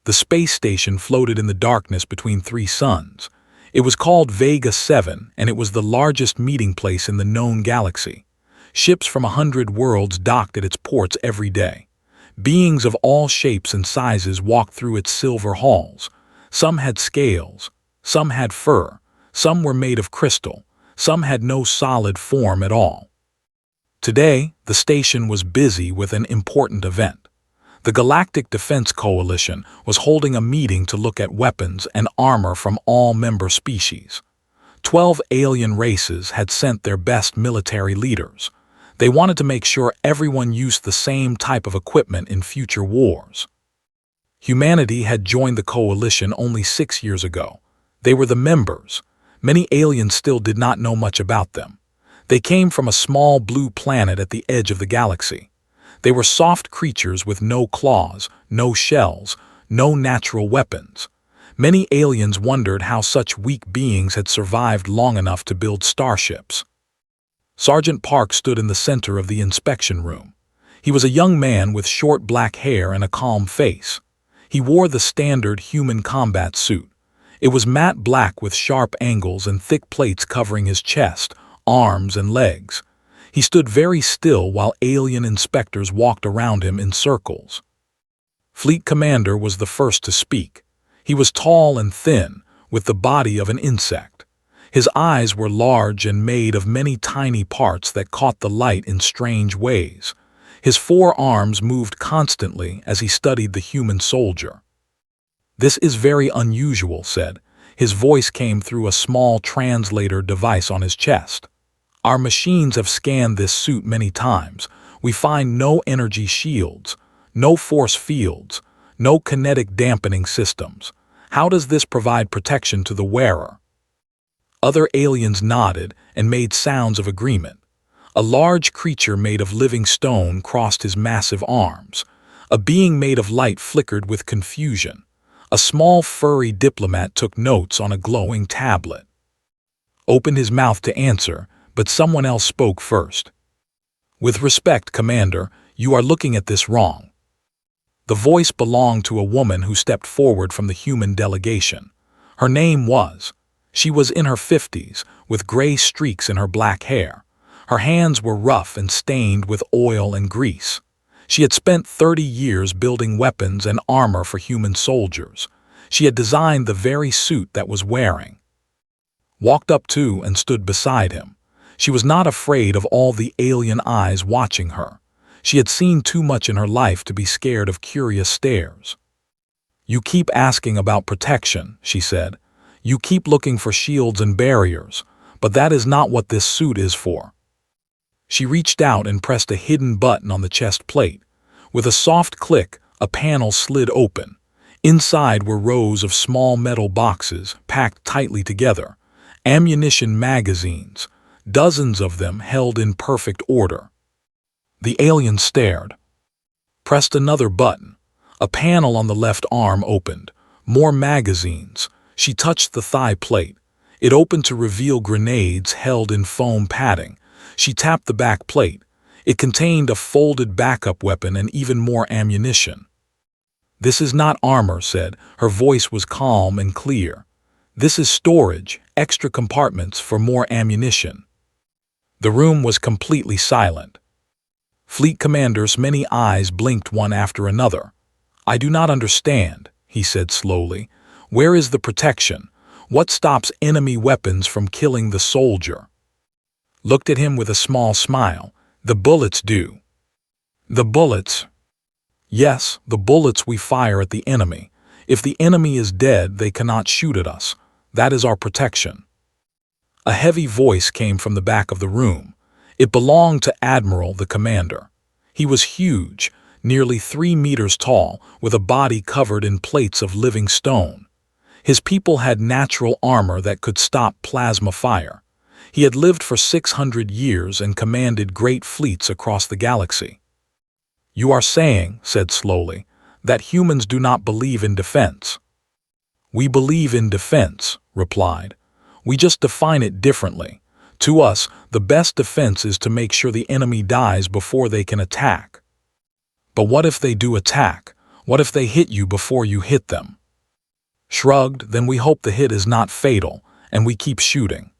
The space station floated in the darkness between three suns. It was called Vega 7, and it was the largest meeting place in the known galaxy. Ships from 100 worlds docked at its ports every day. Beings of all shapes and sizes walked through its silver halls. Some had scales, some had fur, some were made of crystal, some had no solid form at all. Today, the station was busy with an important event. The Galactic Defense Coalition was holding a meeting to look at weapons and armor from all member species. 12 alien races had sent their best military leaders. They wanted to make sure everyone used the same type of equipment in future wars. Humanity had joined the coalition only 6 years ago. They were the members. Many aliens still did not know much about them. They came from a small blue planet at the edge of the galaxy. They were soft creatures with no claws, no shells, no natural weapons. Many aliens wondered how such weak beings had survived long enough to build starships. Sergeant Park stood in the center of the inspection room. He was a young man with short black hair and a calm face. He wore the standard human combat suit. It was matte black with sharp angles and thick plates covering his chest, arms, and legs. He stood very still while alien inspectors walked around him in circles. Fleet Commander was the first to speak. He was tall and thin, with the body of an insect. His eyes were large and made of many tiny parts that caught the light in strange ways. His 4 arms moved constantly as he studied the human soldier. "This is very unusual," said. His voice came through a small translator device on his chest. "Our machines have scanned this suit many times. We find no energy shields, no force fields, no kinetic dampening systems. How does this provide protection to the wearer?" Other aliens nodded and made sounds of agreement. A large creature made of living stone crossed his massive arms. A being made of light flickered with confusion. A small furry diplomat took notes on a glowing tablet. Opened his mouth to answer, but someone else spoke first. "With respect, Commander, you are looking at this wrong." The voice belonged to a woman who stepped forward from the human delegation. Her name was. She was in her 50s, with gray streaks in her black hair. Her hands were rough and stained with oil and grease. She had spent 30 years building weapons and armor for human soldiers. She had designed the very suit that was wearing. Walked up to and stood beside him. She was not afraid of all the alien eyes watching her. She had seen too much in her life to be scared of curious stares. "You keep asking about protection," she said. "You keep looking for shields and barriers, but that is not what this suit is for." She reached out and pressed a hidden button on the chest plate. With a soft click, a panel slid open. Inside were rows of small metal boxes packed tightly together. Ammunition magazines, dozens of them held in perfect order. The alien stared. Pressed another button. A panel on the left arm opened. More magazines. She touched the thigh plate. It opened to reveal grenades held in foam padding. She tapped the back plate. It contained a folded backup weapon and even more ammunition. "This is not armor," said. Her voice was calm and clear. "This is storage, extra compartments for more ammunition." The room was completely silent. Fleet Commander's many eyes blinked one after another. "I do not understand," he said slowly. "Where is the protection? What stops enemy weapons from killing the soldier?" Looked at him with a small smile. "The bullets do." "The bullets?" "Yes, the bullets we fire at the enemy. If the enemy is dead, they cannot shoot at us. That is our protection." A heavy voice came from the back of the room. It belonged to Admiral, the commander. He was huge, nearly 3 meters tall, with a body covered in plates of living stone. His people had natural armor that could stop plasma fire. He had lived for 600 years and commanded great fleets across the galaxy. "You are saying," said slowly, "that humans do not believe in defense." "We believe in defense," replied. "We just define it differently. To us, the best defense is to make sure the enemy dies before they can attack." "But what if they do attack? What if they hit you before you hit them? Shrugged, then we hope the hit is not fatal, and we keep shooting.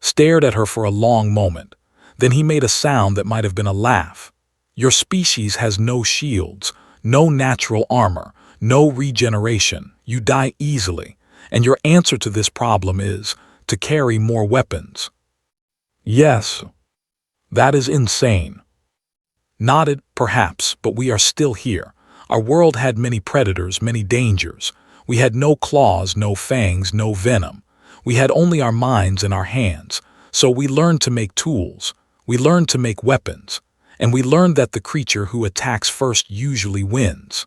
Stared at her for a long moment. Then he made a sound that might have been a laugh. Your species has no shields, no natural armor, no regeneration. You die easily, and your answer to this problem is to carry more weapons. Yes, that is insane. Nodded, perhaps, but we are still here. Our world had many predators, many dangers. We had no claws, no fangs, no venom. We had only our minds and our hands. So we learned to make tools. We learned to make weapons. And we learned that the creature who attacks first usually wins.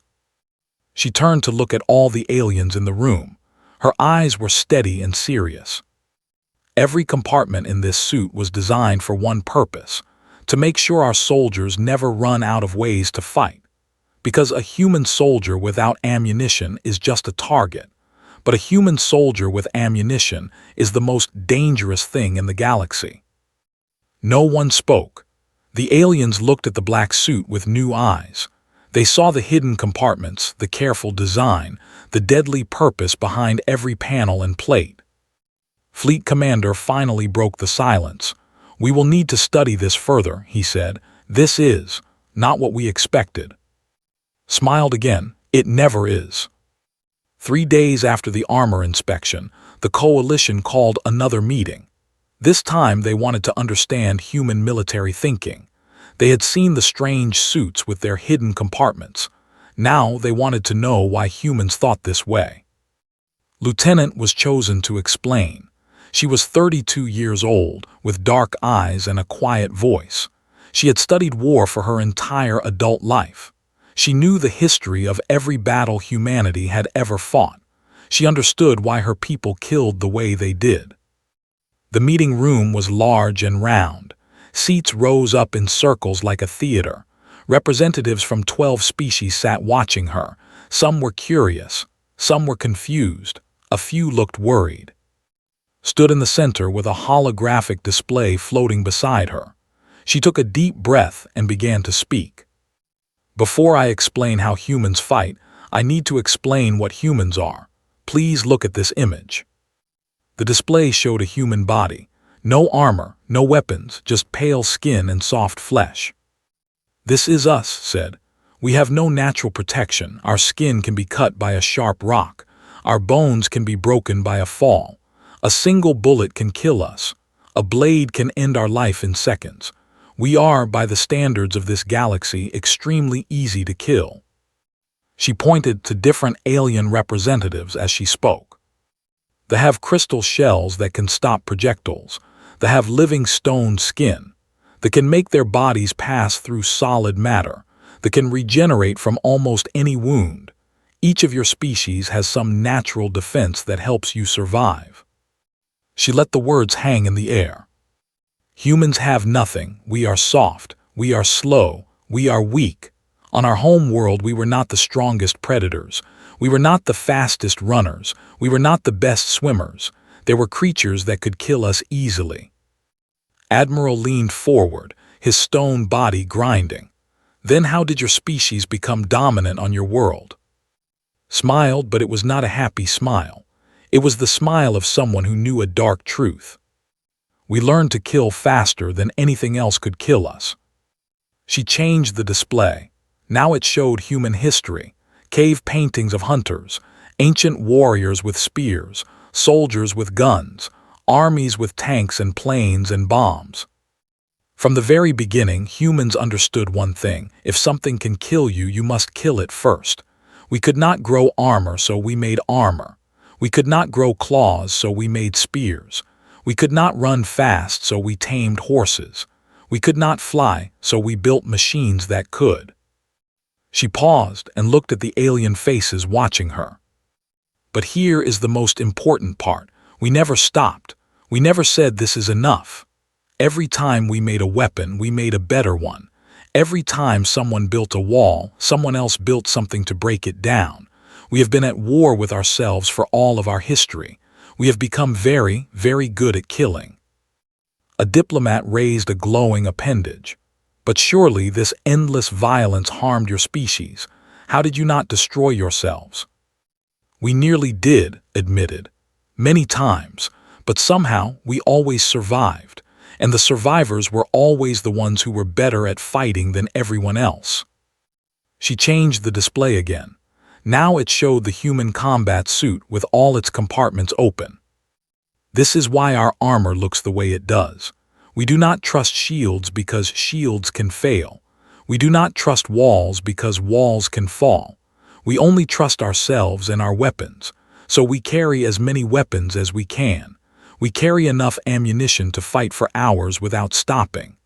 She turned to look at all the aliens in the room. Her eyes were steady and serious. Every compartment in this suit was designed for one purpose: to make sure our soldiers never run out of ways to fight. Because a human soldier without ammunition is just a target, but a human soldier with ammunition is the most dangerous thing in the galaxy. No one spoke. The aliens looked at the black suit with new eyes. They saw the hidden compartments, the careful design, the deadly purpose behind every panel and plate. Fleet Commander finally broke the silence. "We will need to study this further," he said. "This is not what we expected." Smiled again. "It never is." 3 days after the armor inspection, the coalition called another meeting. This time they wanted to understand human military thinking. They had seen the strange suits with their hidden compartments. Now they wanted to know why humans thought this way. Lieutenant was chosen to explain. She was 32 years old, with dark eyes and a quiet voice. She had studied war for her entire adult life. She knew the history of every battle humanity had ever fought. She understood why her people killed the way they did. The meeting room was large and round. Seats rose up in circles like a theater. Representatives from 12 species sat watching her. Some were curious, some were confused, a few looked worried. Stood in the center with a holographic display floating beside her. She took a deep breath and began to speak. "Before I explain how humans fight, I need to explain what humans are. Please look at this image." The display showed a human body. No armor, no weapons, just pale skin and soft flesh. "This is us," said. "We have no natural protection. Our skin can be cut by a sharp rock. Our bones can be broken by a fall. A single bullet can kill us. A blade can end our life in seconds. We are, by the standards of this galaxy, extremely easy to kill." She pointed to different alien representatives as she spoke. They have crystal shells that can stop projectiles. They have living stone skin. They can make their bodies pass through solid matter. They can regenerate from almost any wound. Each of your species has some natural defense that helps you survive. She let the words hang in the air. Humans have nothing. We are soft. We are slow. We are weak. On our home world, we were not the strongest predators. We were not the fastest runners. We were not the best swimmers. There were creatures that could kill us easily. Admiral leaned forward, his stone body grinding. "Then how did your species become dominant on your world?" Smiled, but it was not a happy smile. It was the smile of someone who knew a dark truth. "We learned to kill faster than anything else could kill us." She changed the display. Now it showed human history, cave paintings of hunters, ancient warriors with spears, soldiers with guns, armies with tanks and planes and bombs. From the very beginning, humans understood one thing: if something can kill you, you must kill it first. We could not grow armor, so we made armor. We could not grow claws, so we made spears. We could not run fast, so we tamed horses. We could not fly, so we built machines that could. She paused and looked at the alien faces watching her. But here is the most important part. We never stopped. We never said this is enough. Every time we made a weapon, we made a better one. Every time someone built a wall, someone else built something to break it down. We have been at war with ourselves for all of our history. We have become very, very good at killing. A diplomat raised a glowing appendage. "But surely this endless violence harmed your species. How did you not destroy yourselves?" "We nearly did," admitted. "Many times, but somehow we always survived, and the survivors were always the ones who were better at fighting than everyone else." She changed the display again. Now it showed the human combat suit with all its compartments open. "This is why our armor looks the way it does. We do not trust shields because shields can fail. We do not trust walls because walls can fall. We only trust ourselves and our weapons, so we carry as many weapons as we can. We carry enough ammunition to fight for hours without stopping."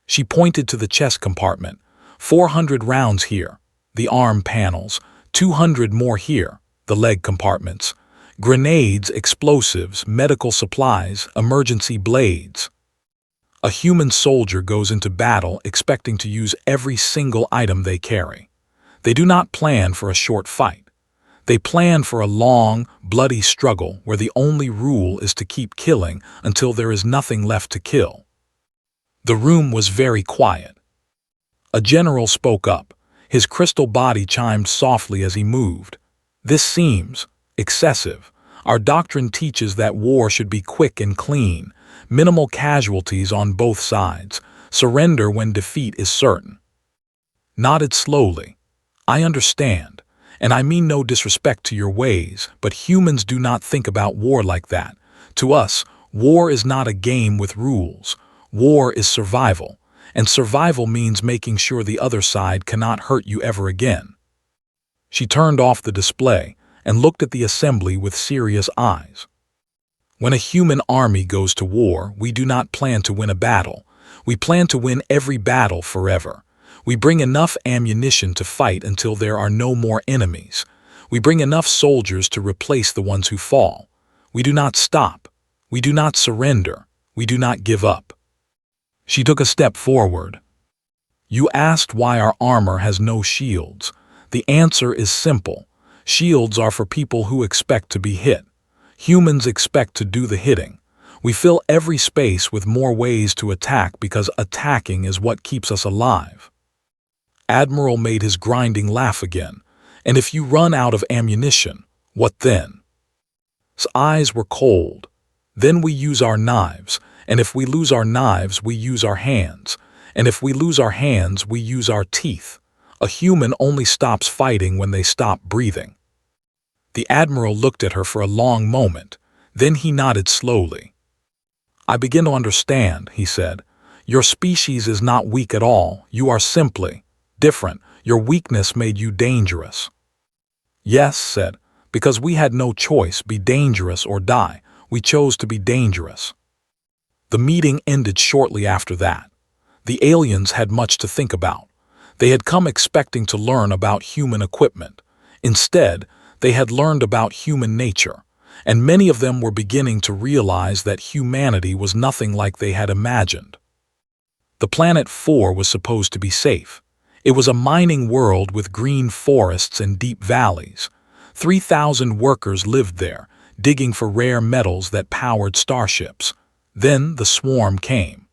She pointed to the chest compartment. 400 rounds here, the arm panels, 200 more here, the leg compartments. Grenades, explosives, medical supplies, emergency blades. A human soldier goes into battle expecting to use every single item they carry. They do not plan for a short fight. They plan for a long, bloody struggle where the only rule is to keep killing until there is nothing left to kill. The room was very quiet. A general spoke up. His crystal body chimed softly as he moved. "This seems excessive. Our doctrine teaches that war should be quick and clean, minimal casualties on both sides, surrender when defeat is certain." Nodded slowly. "I understand, and I mean no disrespect to your ways, but humans do not think about war like that. To us, war is not a game with rules. War is survival, and survival means making sure the other side cannot hurt you ever again." She turned off the display and looked at the assembly with serious eyes. "When a human army goes to war, we do not plan to win a battle. We plan to win every battle forever. We bring enough ammunition to fight until there are no more enemies. We bring enough soldiers to replace the ones who fall. We do not stop. We do not surrender. We do not give up." She took a step forward. "You asked why our armor has no shields. The answer is simple. Shields are for people who expect to be hit. Humans expect to do the hitting. We fill every space with more ways to attack because attacking is what keeps us alive." Admiral made his grinding laugh again. "And if you run out of ammunition, what then?" His eyes were cold. "Then we use our knives, and if we lose our knives, we use our hands, and if we lose our hands, we use our teeth. A human only stops fighting when they stop breathing." The Admiral looked at her for a long moment. Then he nodded slowly. "I begin to understand," he said. "Your species is not weak at all. You are simply different. Your weakness made you dangerous." "Yes," said, "because we had no choice, be dangerous or die. We chose to be dangerous." The meeting ended shortly after that. The aliens had much to think about. They had come expecting to learn about human equipment. Instead, they had learned about human nature, and many of them were beginning to realize that humanity was nothing like they had imagined. The planet 4 was supposed to be safe. It was a mining world with green forests and deep valleys. 3,000 workers lived there, digging for rare metals that powered starships. Then the swarm came.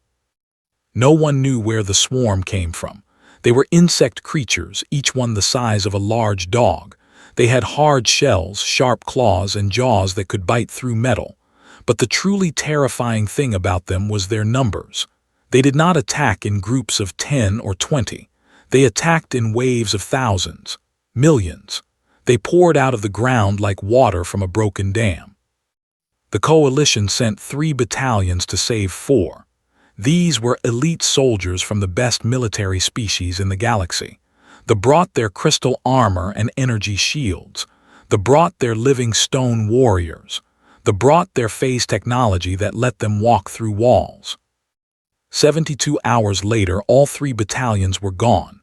No one knew where the swarm came from. They were insect creatures, each one the size of a large dog. They had hard shells, sharp claws, and jaws that could bite through metal. But the truly terrifying thing about them was their numbers. They did not attack in groups of 10 or 20. They attacked in waves of thousands, millions. They poured out of the ground like water from a broken dam. The coalition sent 3 battalions to save 4. These were elite soldiers from the best military species in the galaxy. They brought their crystal armor and energy shields. They brought their living stone warriors. They brought their phase technology that let them walk through walls. 72 hours later, all 3 battalions were gone.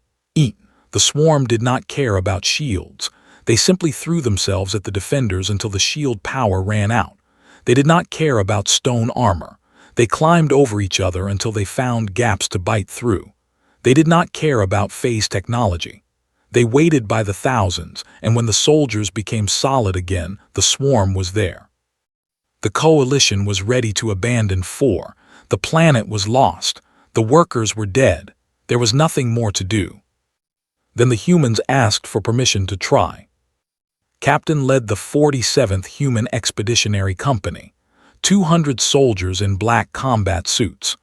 The swarm did not care about shields. They simply threw themselves at the defenders until the shield power ran out. They did not care about stone armor. They climbed over each other until they found gaps to bite through. They did not care about phase technology. They waited by the thousands, and when the soldiers became solid again, the swarm was there. The coalition was ready to abandon 4. The planet was lost. The workers were dead. There was nothing more to do. Then the humans asked for permission to try. Captain led the 47th Human Expeditionary Company, 200 soldiers in black combat suits.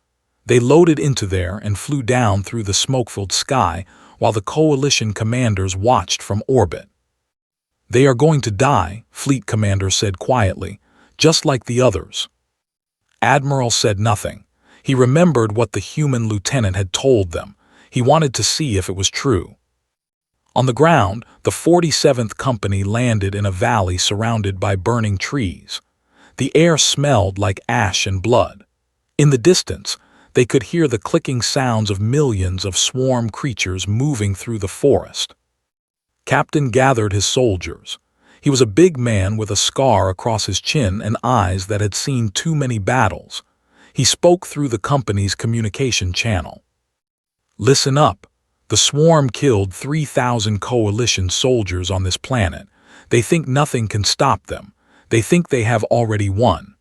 They loaded into there and flew down through the smoke-filled sky while the coalition commanders watched from orbit. "They are going to die," Fleet Commander said quietly, "just like the others." Admiral said nothing. He remembered what the human lieutenant had told them. He wanted to see if it was true. On the ground, the 47th Company landed in a valley surrounded by burning trees. The air smelled like ash and blood. In the distance, they could hear the clicking sounds of millions of swarm creatures moving through the forest. Captain gathered his soldiers. He was a big man with a scar across his chin and eyes that had seen too many battles. He spoke through the company's communication channel. "Listen up. The swarm killed 3,000 coalition soldiers on this planet. They think nothing can stop them. They think they have already won."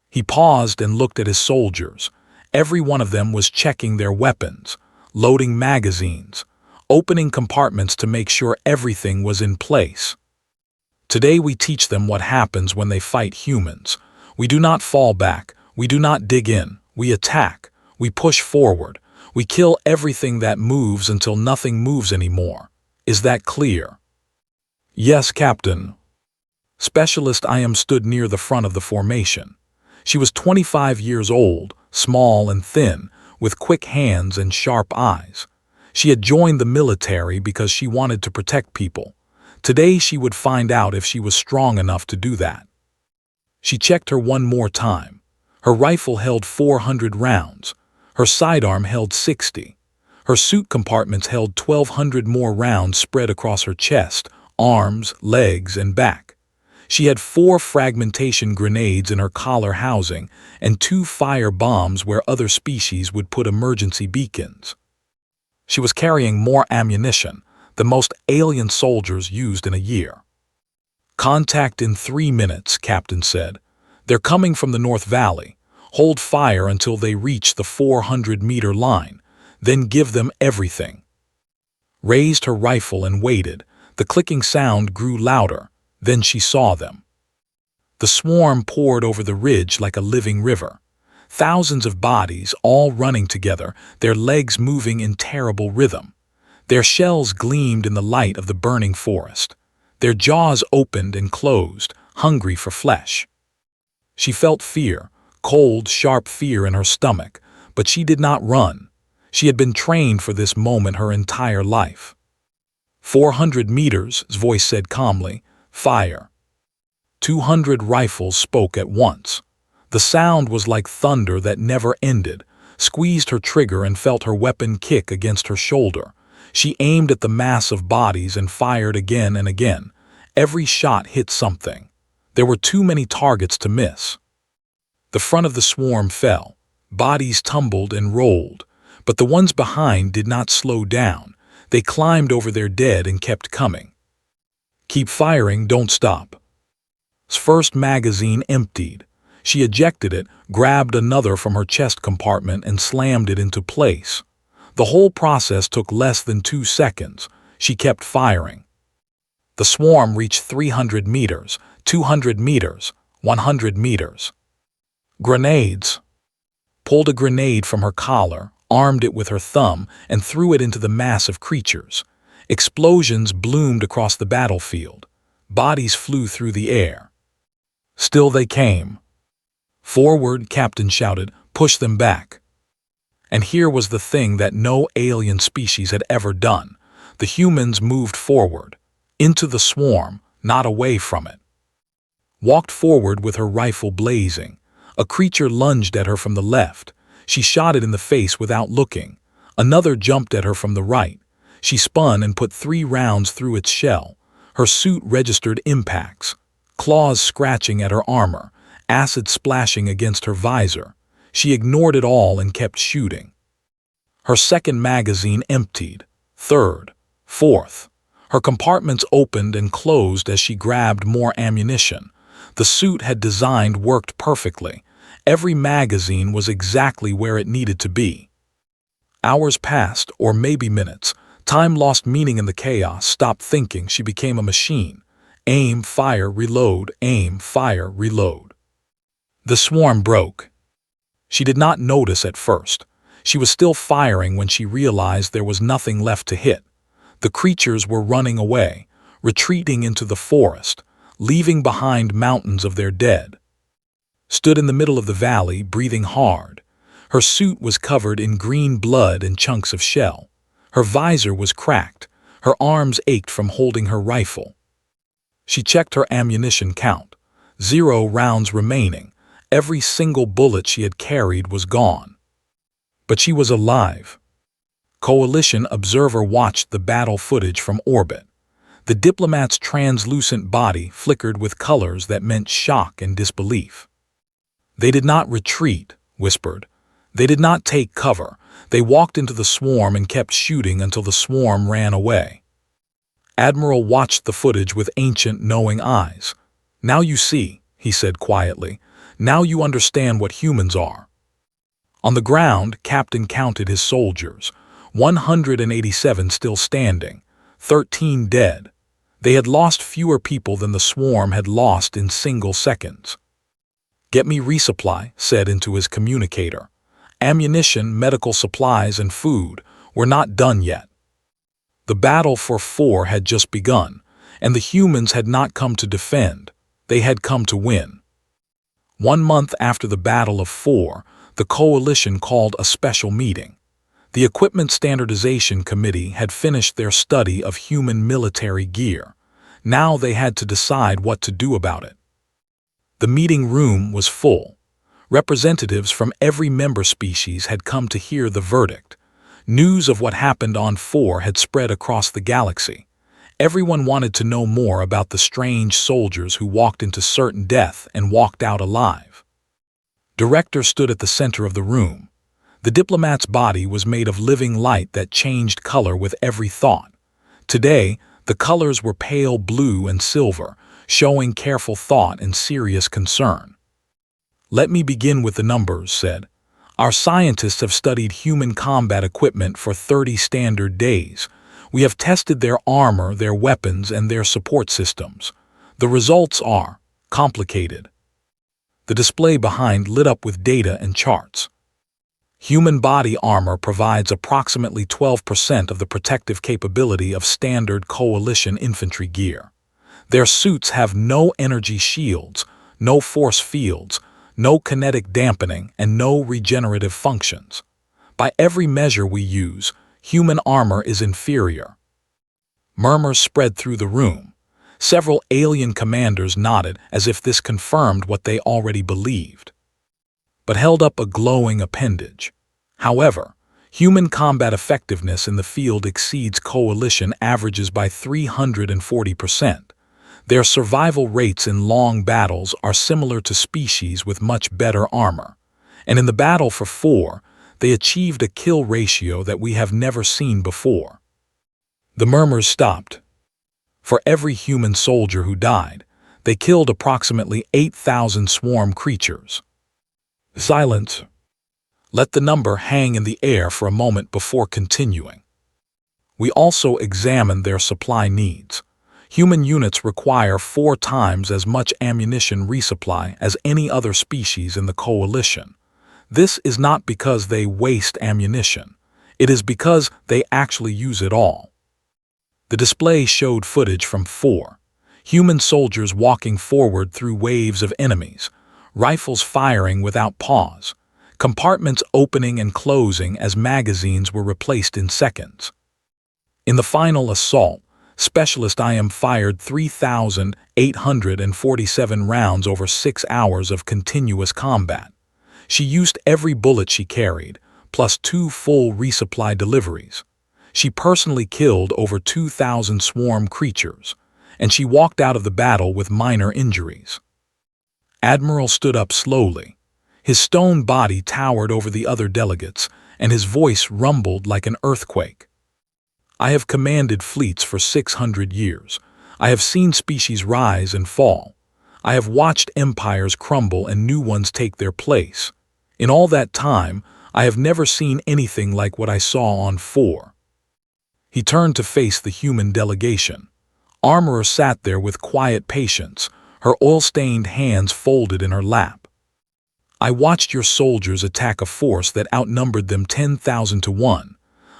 He paused and looked at his soldiers. Every one of them was checking their weapons, loading magazines, opening compartments to make sure everything was in place. "Today we teach them what happens when they fight humans. We do not fall back. We do not dig in. We attack. We push forward. We kill everything that moves until nothing moves anymore. Is that clear?" "Yes, Captain." Specialist I.M. stood near the front of the formation. She was 25 years old, small and thin, with quick hands and sharp eyes. She had joined the military because she wanted to protect people. Today she would find out if she was strong enough to do that. She checked her one more time. Her rifle held 400 rounds. Her sidearm held 60. Her suit compartments held 1,200 more rounds spread across her chest, arms, legs, and back. She had 4 fragmentation grenades in her collar housing and 2 fire bombs where other species would put emergency beacons. She was carrying more ammunition, the most alien soldiers used in a year. "Contact in 3 minutes, Captain said. They're coming from the North Valley. Hold fire until they reach the 400-meter line, then give them everything." Raised her rifle and waited. The clicking sound grew louder. Then she saw them. The swarm poured over the ridge like a living river. Thousands of bodies, all running together, their legs moving in terrible rhythm. Their shells gleamed in the light of the burning forest. Their jaws opened and closed, hungry for flesh. She felt fear, cold, sharp fear in her stomach, but she did not run. She had been trained for this moment her entire life. 400 meters, his voice said calmly. "Fire." 200 rifles spoke at once. The sound was like thunder that never ended. Squeezed her trigger and felt her weapon kick against her shoulder. She aimed at the mass of bodies and fired again and again. Every shot hit something. There were too many targets to miss. The front of the swarm fell. Bodies tumbled and rolled. But the ones behind did not slow down. They climbed over their dead and kept coming. "Keep firing, don't stop." His first magazine emptied. She ejected it, grabbed another from her chest compartment and slammed it into place. The whole process took less than 2 seconds. She kept firing. The swarm reached 300 meters, 200 meters, 100 meters. "Grenades." Pulled a grenade from her collar, armed it with her thumb, and threw it into the mass of creatures. Explosions bloomed across the battlefield. Bodies flew through the air. Still they came. "Forward," Captain shouted. "Push them back." And here was the thing that no alien species had ever done. The humans moved forward, into the swarm, not away from it. Walked forward with her rifle blazing. A creature lunged at her from the left. She shot it in the face without looking. Another jumped at her from the right. She spun and put 3 rounds through its shell. Her suit registered impacts. Claws scratching at her armor, acid splashing against her visor. She ignored it all and kept shooting. Her second magazine emptied. Third. Fourth. Her compartments opened and closed as she grabbed more ammunition. The suit had designed worked perfectly. Every magazine was exactly where it needed to be. Hours passed, or maybe minutes. Time lost meaning in the chaos, stopped thinking, she became a machine. Aim, fire, reload, aim, fire, reload. The swarm broke. She did not notice at first. She was still firing when she realized there was nothing left to hit. The creatures were running away, retreating into the forest, leaving behind mountains of their dead. Stood in the middle of the valley, breathing hard. Her suit was covered in green blood and chunks of shell. Her visor was cracked. Her arms ached from holding her rifle. She checked her ammunition count. 0 rounds remaining. Every single bullet she had carried was gone. But she was alive. Coalition observer watched the battle footage from orbit. The diplomat's translucent body flickered with colors that meant shock and disbelief. They did not retreat, whispered. They did not take cover. They walked into the swarm and kept shooting until the swarm ran away. Admiral watched the footage with ancient, knowing eyes. Now you see, he said quietly. Now you understand what humans are. On the ground, Captain counted his soldiers. 187 still standing, 13 dead. They had lost fewer people than the swarm had lost in single seconds. Get me resupply, said into his communicator. Ammunition, medical supplies, and food were not done yet. The battle for 4 had just begun, and the humans had not come to defend. They had come to win. 1 month after the Battle of 4, the coalition called a special meeting. The Equipment Standardization Committee had finished their study of human military gear. Now they had to decide what to do about it. The meeting room was full. Representatives from every member species had come to hear the verdict. News of what happened on 4 had spread across the galaxy. Everyone wanted to know more about the strange soldiers who walked into certain death and walked out alive. Director stood at the center of the room. The diplomat's body was made of living light that changed color with every thought. Today, the colors were pale blue and silver, showing careful thought and serious concern. Let me begin with the numbers, said. Our scientists have studied human combat equipment for 30 standard days. We have tested their armor, their weapons, and their support systems. The results are complicated. The display behind lit up with data and charts. Human body armor provides approximately 12% of the protective capability of standard coalition infantry gear. Their suits have no energy shields, no force fields, no kinetic dampening, and no regenerative functions. By every measure we use, human armor is inferior. Murmurs spread through the room. Several alien commanders nodded as if this confirmed what they already believed, but held up a glowing appendage. However, human combat effectiveness in the field exceeds coalition averages by 340%. Their survival rates in long battles are similar to species with much better armor. And in the battle for 4, they achieved a kill ratio that we have never seen before. The murmurs stopped. For every human soldier who died, they killed approximately 8,000 swarm creatures. Silence. Let the number hang in the air for a moment before continuing. We also examined their supply needs. Human units require 4 times as much ammunition resupply as any other species in the coalition. This is not because they waste ammunition. It is because they actually use it all. The display showed footage from 4. Human soldiers walking forward through waves of enemies, rifles firing without pause, compartments opening and closing as magazines were replaced in seconds. In the final assault, Specialist IM fired 3,847 rounds over 6 hours of continuous combat. She used every bullet she carried, plus 2 full resupply deliveries. She personally killed over 2,000 swarm creatures, and she walked out of the battle with minor injuries. Admiral stood up slowly. His stone body towered over the other delegates, and his voice rumbled like an earthquake. I have commanded fleets for 600 years. I have seen species rise and fall. I have watched empires crumble and new ones take their place. In all that time, I have never seen anything like what I saw on 4. He turned to face the human delegation. Armorer sat there with quiet patience, her oil-stained hands folded in her lap. I watched your soldiers attack a force that outnumbered them 10,000 to 1.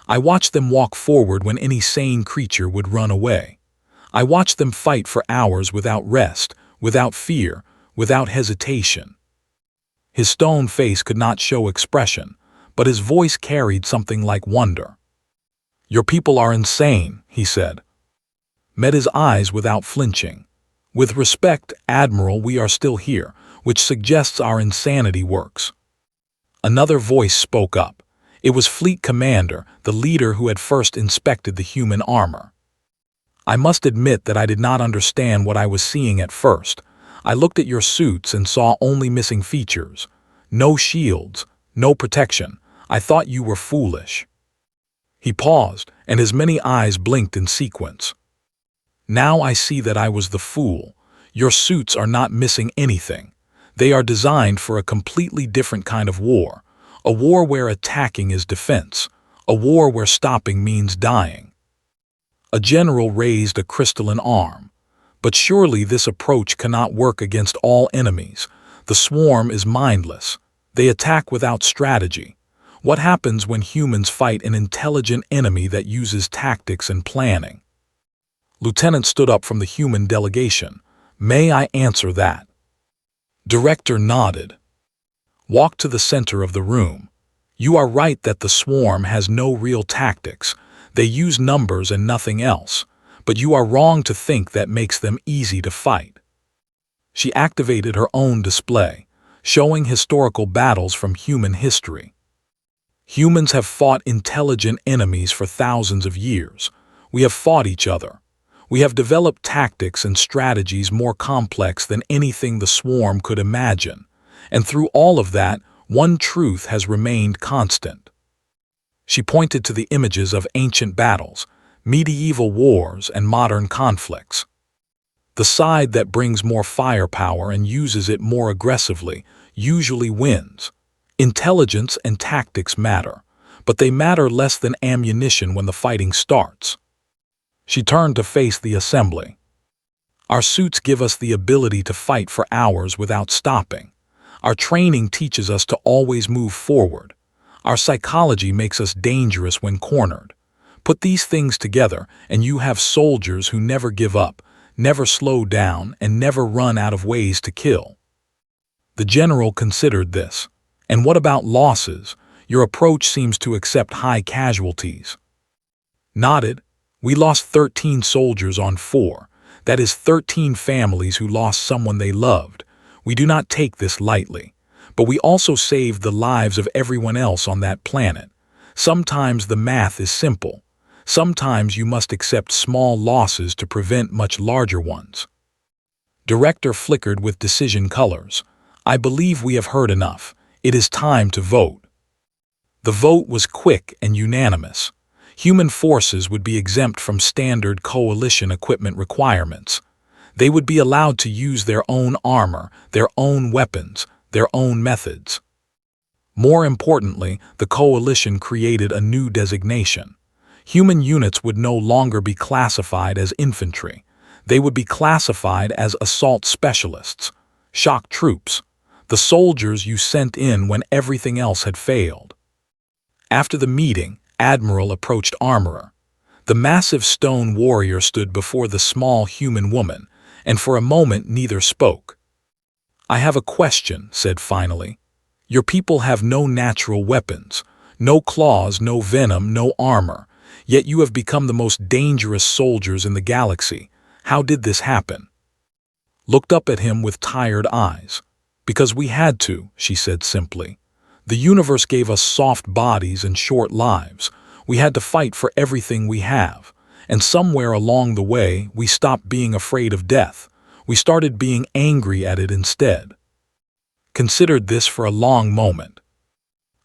I watched them walk forward when any sane creature would run away. I watched them fight for hours without rest, without fear, without hesitation. His stone face could not show expression, but his voice carried something like wonder. "Your people are insane," he said. Met his eyes without flinching. "With respect, Admiral, we are still here, which suggests our insanity works." Another voice spoke up. It was Fleet Commander, the leader who had first inspected the human armor. "I must admit that I did not understand what I was seeing at first. I looked at your suits and saw only missing features. No shields, no protection. I thought you were foolish." He paused, and his many eyes blinked in sequence. "Now I see that I was the fool. Your suits are not missing anything. They are designed for a completely different kind of war. A war where attacking is defense. A war where stopping means dying." A general raised a crystalline arm. "But surely this approach cannot work against all enemies. The swarm is mindless. They attack without strategy. What happens when humans fight an intelligent enemy that uses tactics and planning?" Lieutenant stood up from the human delegation. "May I answer that?" Director nodded. Walked to the center of the room. "You are right that the swarm has no real tactics. They use numbers and nothing else. But you are wrong to think that makes them easy to fight." She activated her own display, showing historical battles from human history. Humans have fought intelligent enemies for thousands of years. We have fought each other. We have developed tactics and strategies more complex than anything the swarm could imagine. And through all of that, one truth has remained constant. She pointed to the images of ancient battles, medieval wars, and modern conflicts. The side that brings more firepower and uses it more aggressively usually wins. Intelligence and tactics matter, but they matter less than ammunition when the fighting starts. She turned to face the assembly. "Our suits give us the ability to fight for hours without stopping. Our training teaches us to always move forward. Our psychology makes us dangerous when cornered. Put these things together and you have soldiers who never give up, never slow down, and never run out of ways to kill." The general considered this. "And what about losses? Your approach seems to accept high casualties." Nodded. "We lost 13 soldiers on 4. That is 13 families who lost someone they loved. We do not take this lightly. But we also saved the lives of everyone else on that planet. Sometimes the math is simple. Sometimes you must accept small losses to prevent much larger ones." Director flickered with decision colors. "I believe we have heard enough. It is time to vote." The vote was quick and unanimous. Human forces would be exempt from standard coalition equipment requirements. They would be allowed to use their own armor, their own weapons, their own methods. More importantly, the coalition created a new designation. Human units would no longer be classified as infantry. They would be classified as assault specialists, shock troops, the soldiers you sent in when everything else had failed. After the meeting, Admiral approached Armorer. The massive stone warrior stood before the small human woman, and for a moment neither spoke. "I have a question," said finally. "Your people have no natural weapons, no claws, no venom, no armor, yet you have become the most dangerous soldiers in the galaxy. How did this happen?" Looked up at him with tired eyes. "Because we had to," she said simply. "The universe gave us soft bodies and short lives. We had to fight for everything we have. And somewhere along the way, we stopped being afraid of death. We started being angry at it instead." Considered this for a long moment.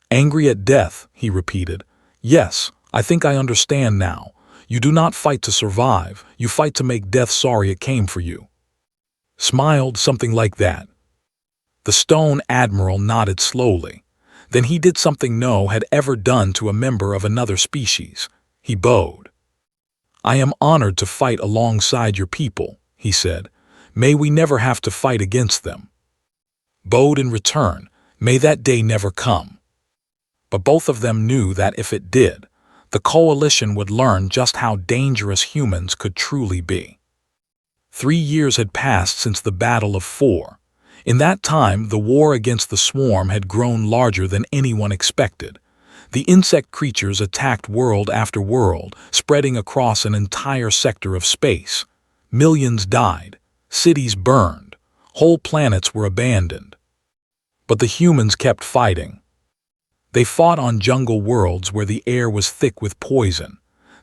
"Angry at death," he repeated. "Yes, I think I understand now. You do not fight to survive, you fight to make death sorry it came for you." Smiled, something like that. The Stone Admiral nodded slowly. Then he did something no had ever done to a member of another species. He bowed. "I am honored to fight alongside your people," he said. "May we never have to fight against them." Bowed in return, "May that day never come." But both of them knew that if it did, the coalition would learn just how dangerous humans could truly be. 3 years had passed since the Battle of Four. In that time, the war against the swarm had grown larger than anyone expected. The insect creatures attacked world after world, spreading across an entire sector of space. Millions died, cities burned, whole planets were abandoned. But the humans kept fighting. They fought on jungle worlds where the air was thick with poison.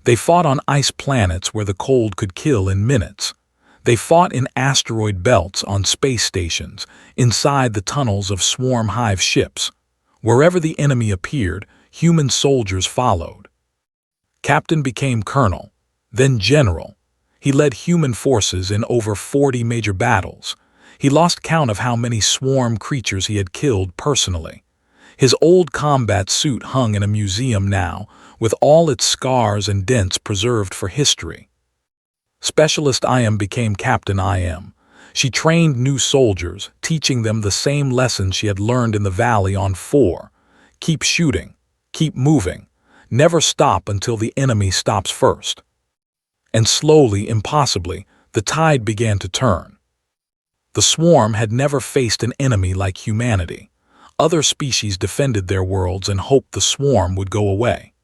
They fought on ice planets where the cold could kill in minutes. They fought in asteroid belts on space stations, inside the tunnels of swarm hive ships. Wherever the enemy appeared, human soldiers followed. Captain became colonel, then general. He led human forces in over 40 major battles. He lost count of how many swarm creatures he had killed personally. His old combat suit hung in a museum now, with all its scars and dents preserved for history. Specialist IM became Captain IM. She trained new soldiers, teaching them the same lessons she had learned in the valley on 4. Keep shooting, keep moving, never stop until the enemy stops first. And slowly, impossibly, the tide began to turn. The swarm had never faced an enemy like humanity. Other species defended their worlds and hoped the swarm would go away.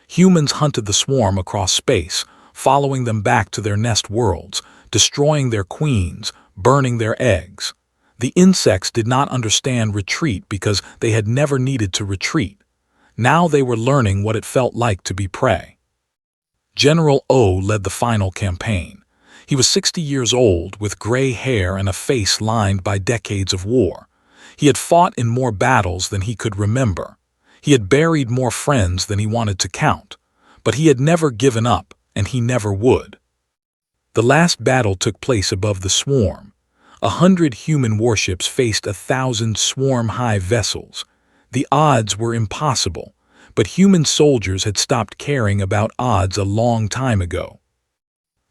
Humans hunted the swarm across space, following them back to their nest worlds, destroying their queens, burning their eggs. The insects did not understand retreat because they had never needed to retreat. Now they were learning what it felt like to be prey. General O led the final campaign. He was 60 years old, with gray hair and a face lined by decades of war. He had fought in more battles than he could remember. He had buried more friends than he wanted to count. But he had never given up, and he never would. The last battle took place above the swarm. 100 human warships faced 1,000 swarm hive vessels. The odds were impossible, but human soldiers had stopped caring about odds a long time ago.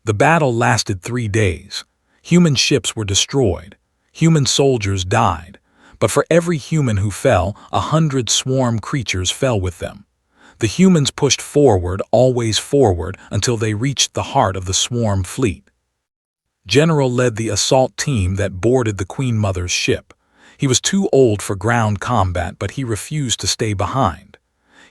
The battle lasted 3 days. Human ships were destroyed. Human soldiers died. But for every human who fell, 100 swarm creatures fell with them. The humans pushed forward, always forward, until they reached the heart of the swarm fleet. General led the assault team that boarded the Queen Mother's ship. He was too old for ground combat, but he refused to stay behind.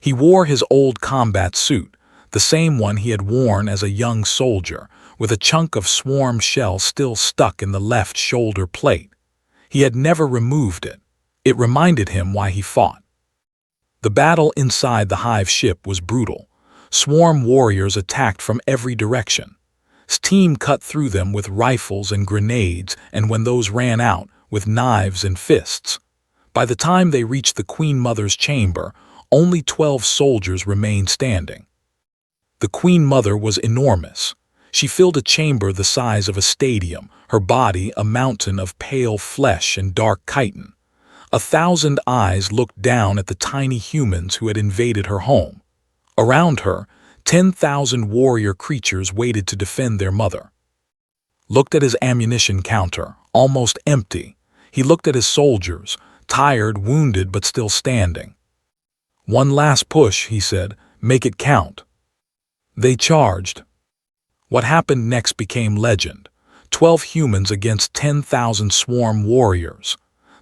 He wore his old combat suit, the same one he had worn as a young soldier, with a chunk of swarm shell still stuck in the left shoulder plate. He had never removed it. It reminded him why he fought. The battle inside the hive ship was brutal. Swarm warriors attacked from every direction. His team cut through them with rifles and grenades, and when those ran out, with knives and fists. By the time they reached the Queen Mother's chamber, only 12 soldiers remained standing. The Queen Mother was enormous. She filled a chamber the size of a stadium, her body a mountain of pale flesh and dark chitin. 1,000 eyes looked down at the tiny humans who had invaded her home. Around her, 10,000 warrior creatures waited to defend their mother. Looked at his ammunition counter, almost empty. He looked at his soldiers, tired, wounded, but still standing. "One last push," he said. "Make it count." They charged. What happened next became legend. 12 humans against 10,000 swarm warriors.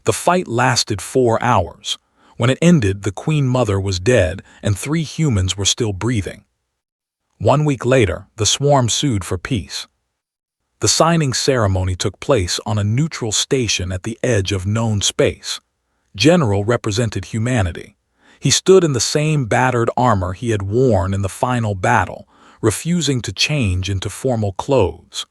The fight lasted 4 hours. When it ended, the Queen Mother was dead and 3 humans were still breathing. 1 week later, the swarm sued for peace. The signing ceremony took place on a neutral station at the edge of known space. General represented humanity. He stood in the same battered armor he had worn in the final battle, refusing to change into formal clothes.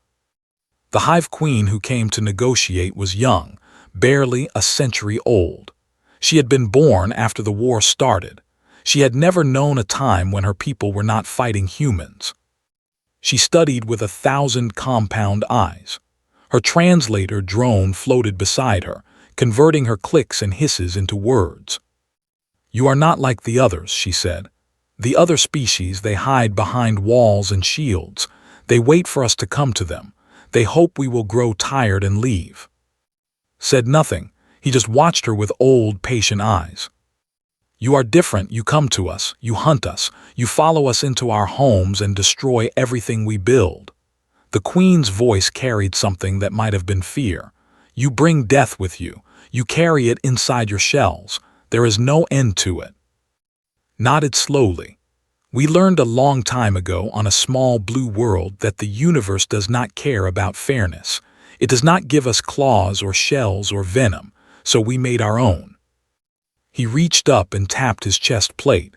The Hive Queen who came to negotiate was young, barely a century old. She had been born after the war started. She had never known a time when her people were not fighting humans. She studied with 1,000 compound eyes. Her translator drone floated beside her, converting her clicks and hisses into words. "You are not like the others," she said. "The other species, they hide behind walls and shields. They wait for us to come to them. They hope we will grow tired and leave." Said nothing. He just watched her with old, patient eyes. "You are different. You come to us. You hunt us. You follow us into our homes and destroy everything we build." The queen's voice carried something that might have been fear. "You bring death with you. You carry it inside your shells. There is no end to it." Nodded slowly. "We learned a long time ago on a small blue world that the universe does not care about fairness. It does not give us claws or shells or venom, so we made our own." He reached up and tapped his chest plate.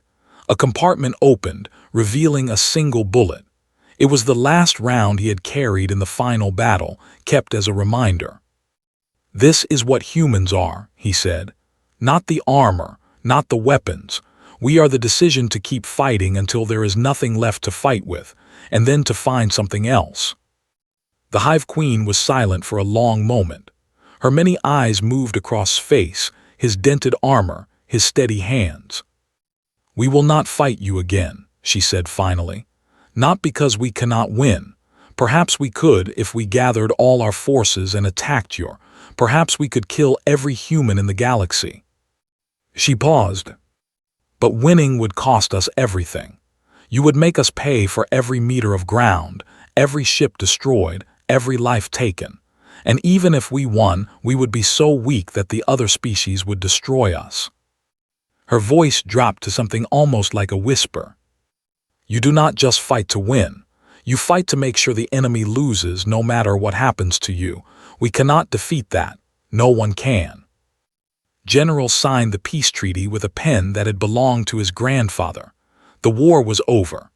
A compartment opened, revealing a single bullet. It was the last round he had carried in the final battle, kept as a reminder. "This is what humans are," he said. "Not the armor, not the weapons. We are the decision to keep fighting until there is nothing left to fight with, and then to find something else." The Hive Queen was silent for a long moment. Her many eyes moved across space, his dented armor, his steady hands. "We will not fight you again," she said finally. "Not because we cannot win. Perhaps we could if we gathered all our forces and attacked you. Perhaps we could kill every human in the galaxy." She paused. "But winning would cost us everything. You would make us pay for every meter of ground, every ship destroyed, every life taken. And even if we won, we would be so weak that the other species would destroy us." Her voice dropped to something almost like a whisper. "You do not just fight to win. You fight to make sure the enemy loses no matter what happens to you. We cannot defeat that. No one can." General signed the peace treaty with a pen that had belonged to his grandfather. The war was over.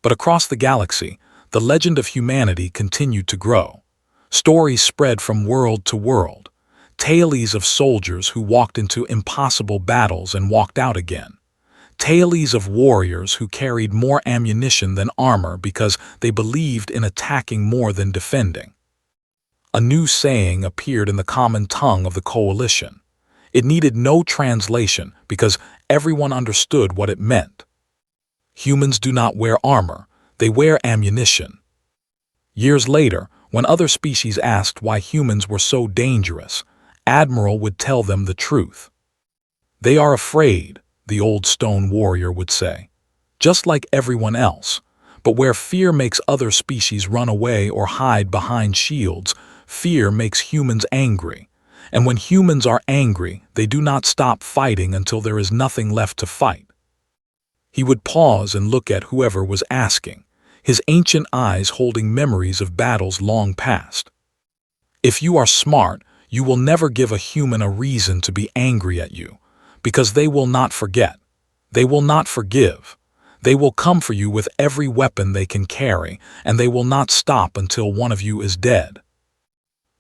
But across the galaxy, the legend of humanity continued to grow. Stories spread from world to world. Tales of soldiers who walked into impossible battles and walked out again. Tales of warriors who carried more ammunition than armor because they believed in attacking more than defending. A new saying appeared in the common tongue of the coalition. It needed no translation because everyone understood what it meant. Humans do not wear armor, they wear ammunition. Years later, when other species asked why humans were so dangerous, Admiral would tell them the truth. "They are afraid," the old stone warrior would say, "just like everyone else. But where fear makes other species run away or hide behind shields, fear makes humans angry. And when humans are angry, they do not stop fighting until there is nothing left to fight." He would pause and look at whoever was asking, his ancient eyes holding memories of battles long past. "If you are smart, you will never give a human a reason to be angry at you, because they will not forget. They will not forgive. They will come for you with every weapon they can carry, and they will not stop until one of you is dead."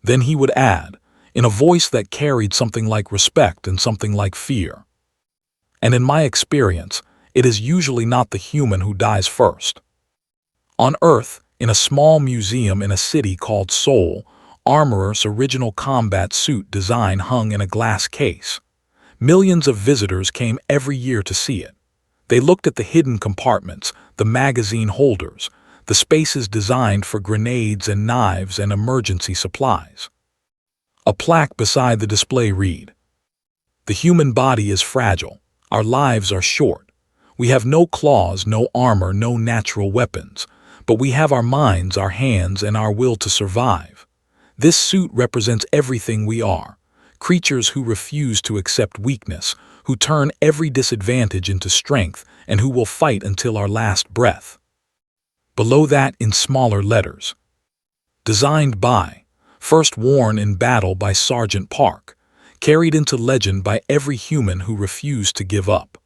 Then he would add, in a voice that carried something like respect and something like fear, "And in my experience, it is usually not the human who dies first." On Earth, in a small museum in a city called Seoul, Armorer's original combat suit design hung in a glass case. Millions of visitors came every year to see it. They looked at the hidden compartments, the magazine holders, the spaces designed for grenades and knives and emergency supplies. A plaque beside the display read, "The human body is fragile. Our lives are short. We have no claws, no armor, no natural weapons, but we have our minds, our hands, and our will to survive. This suit represents everything we are. Creatures who refuse to accept weakness, who turn every disadvantage into strength, and who will fight until our last breath." Below that, in smaller letters, "Designed by, first worn in battle by Sergeant Park, carried into legend by every human who refused to give up."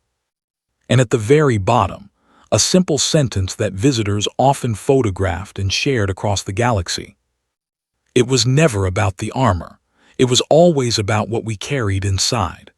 And at the very bottom, a simple sentence that visitors often photographed and shared across the galaxy. "It was never about the armor. It was always about what we carried inside."